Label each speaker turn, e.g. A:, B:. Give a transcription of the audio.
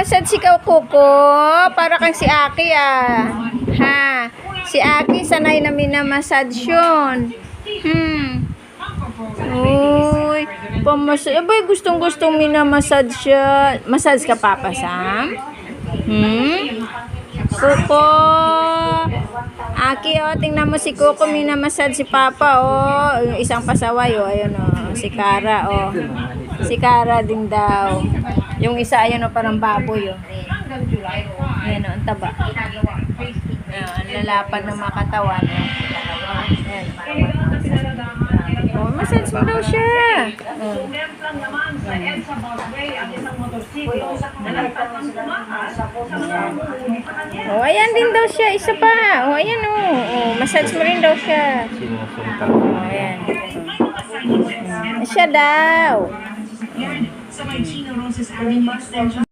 A: Nagmamassage ikaw, Kuko. Para kang si Aki, ah. Ha? Si Aki, sanay na minamassage yun. Uy, pamassage. Abay, gustong-gustong minamassage siya. Massage ka, Papa Sam? Kuko. Aki, oh, tingnan mo si Kuko, minamassage si Papa, oh. Yung isang pasaway, oh. Ayun, oh. Si Kara, oh. Si Kara din daw. Yung isa, ayun, oh, parang baboy, oh. Ayan, oh, ang taba. Ayan, ang lalapad ng mga katawan, oh. Ayan. Oh, massage mo daw siya. Oh, ayan din daw siya. Isa pa. Oh, ayan, oh. Oh, massage mo rin daw siya. Oh, ayan. Siya daw.